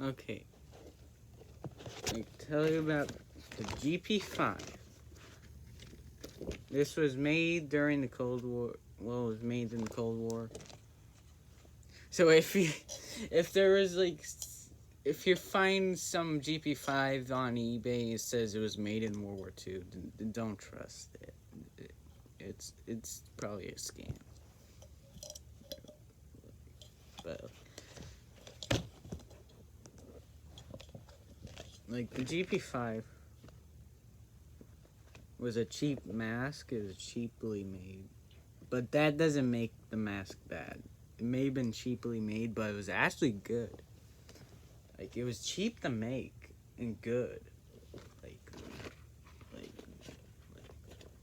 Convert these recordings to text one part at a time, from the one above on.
Okay. I tell you about the GP5. This was made during the Cold War. Well, it was made in the Cold War. So if you find some GP5 on eBay, it says it was made in World War II. Don't trust it. It's probably a scam. But like the GP5 was a cheap mask. It was cheaply made, but that doesn't make the mask bad. It may have been cheaply made, but it was actually good. Like, it was cheap to make and good. Like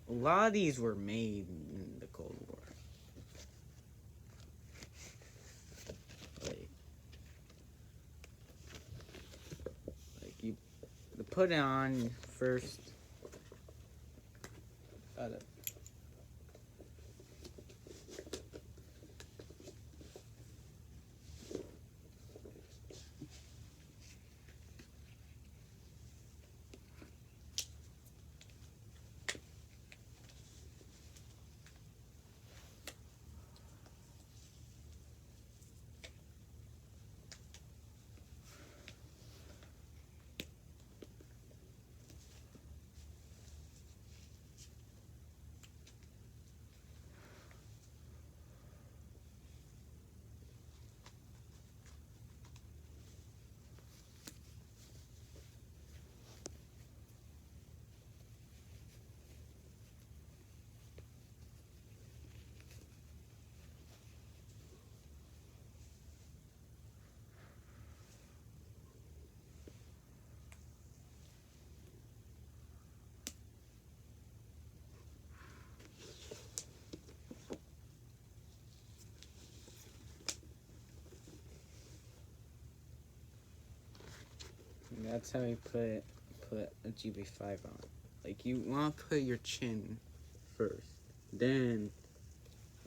a lot of these were made in the Cold War. Like you put it on first. That's how you put a GP5 on. Like, you want to put your chin first, then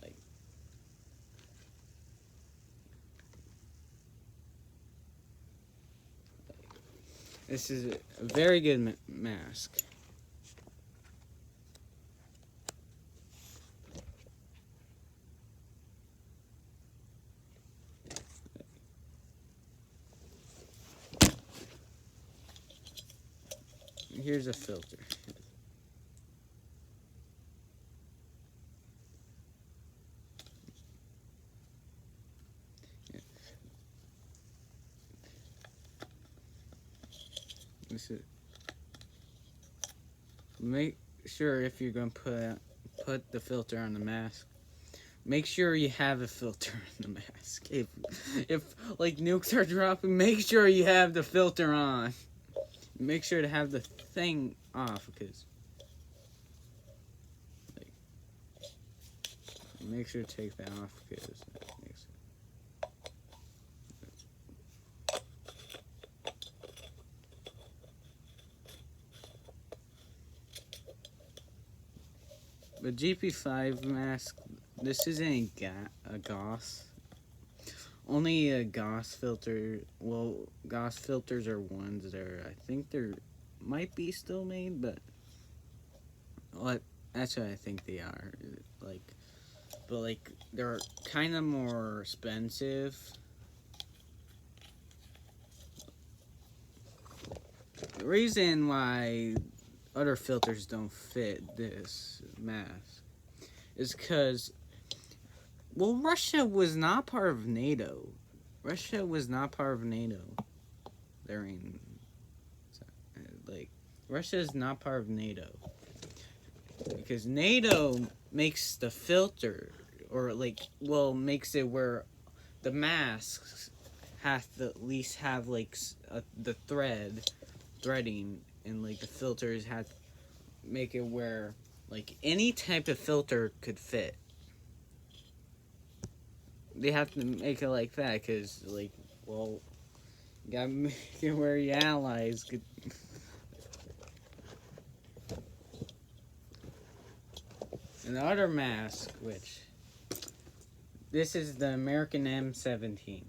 like this is a very good mask. Here's a filter. This is, make sure if you're gonna put the filter on the mask, make sure you have a filter on the mask. If like nukes are dropping, make sure you have the filter on. Make sure to have the thing off, because like, make sure to take that off, because that makes the GP5 mask. This isn't a Gauss. Only a Gauss filter. Well, Gauss filters are ones that are, I think they're might be still made, but that's what I think they are. But they're kind of more expensive. The reason why other filters don't fit this mask is because, well, Russia was not part of NATO. Russia was not part of NATO during, Russia is not part of NATO. Because NATO makes the filter, or makes it where the masks have to at least have the threading, and the filters have to make it where any type of filter could fit. They have to make it like that, because you gotta make it where your allies could. And the other mask, this is the American M17.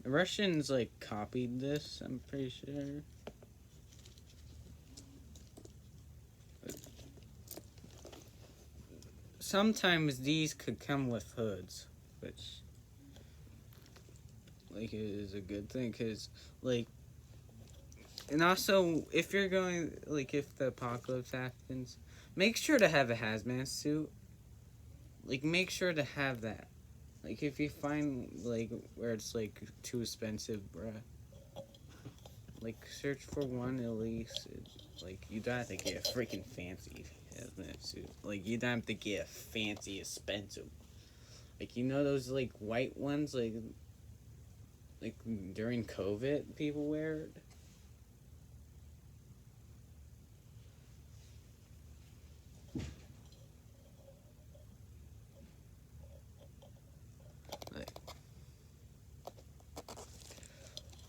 The Russians like copied this, I'm pretty sure. Sometimes these could come with hoods, which like is a good thing, cause like, and also if you're going like if the apocalypse happens, make sure to have a hazmat suit. Like make sure to have that. Like if you find like where it's like too expensive, bruh. Like search for one at least. Like you don't have to get a freaking fancy hazmat suit. Like you don't have to get a fancy expensive. Like you know those like white ones like during COVID people wear it.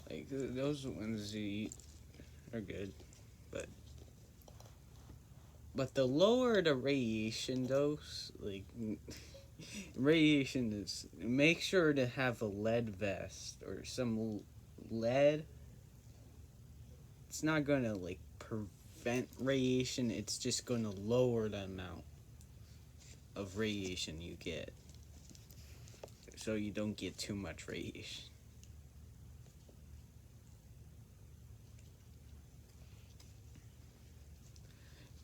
Like those ones are good, but the lower the radiation dose, like radiation is, make sure to have a lead vest or some lead. It's not gonna like prevent radiation. It's just gonna lower the amount of radiation you get, so you don't get too much radiation.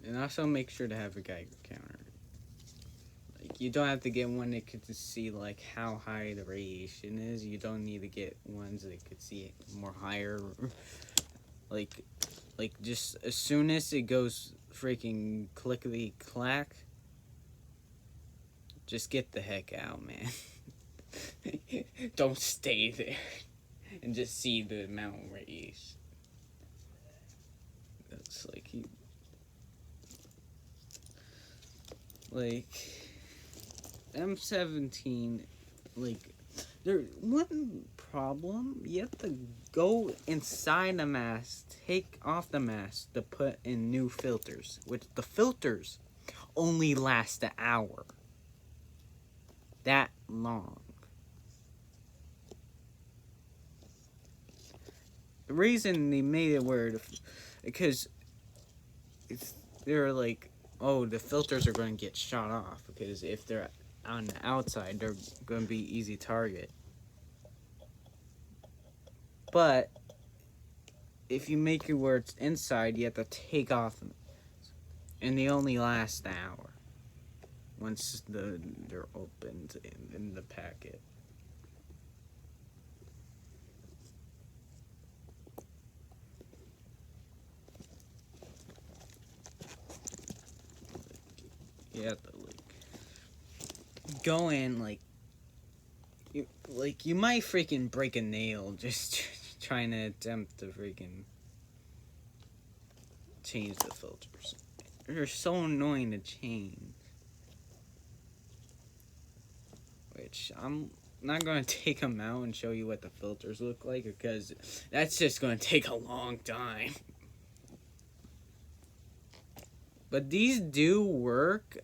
And also make sure to have a Geiger counter. Like you don't have to get one that could see like how high the radiation is. You don't need to get ones that could see more higher. Like just as soon as it goes freaking clickety clack, just get the heck out, man. Don't stay there and just see the amount of radiation. That's like M17, like there one problem, you have to go inside the mask, take off the mask to put in new filters, which the filters only last an hour. That long. The reason they made it weird because they're like, oh, the filters are going to get shot off because if they're on the outside, they're going to be easy target. But if you make it where it's inside, you have to take off them, and they only last an hour once they're opened in the packet. You have to go in you might freaking break a nail just trying to attempt to freaking change the filters. They're so annoying to change. Which I'm not going to take them out and show you what the filters look like because that's just going to take a long time. But these do work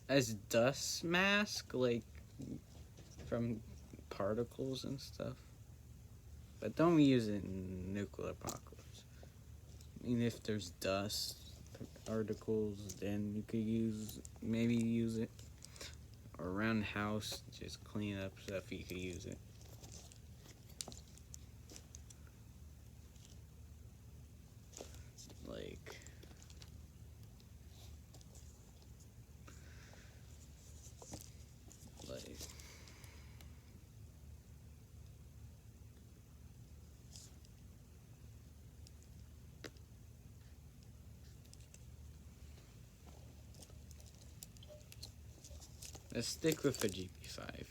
as dust mask, like from particles and stuff. But don't use it in nuclear apocalypse. I mean, if there's dust particles, then you could maybe use it. Or around the house, just clean up stuff, you could use it. Let's stick with the GP5.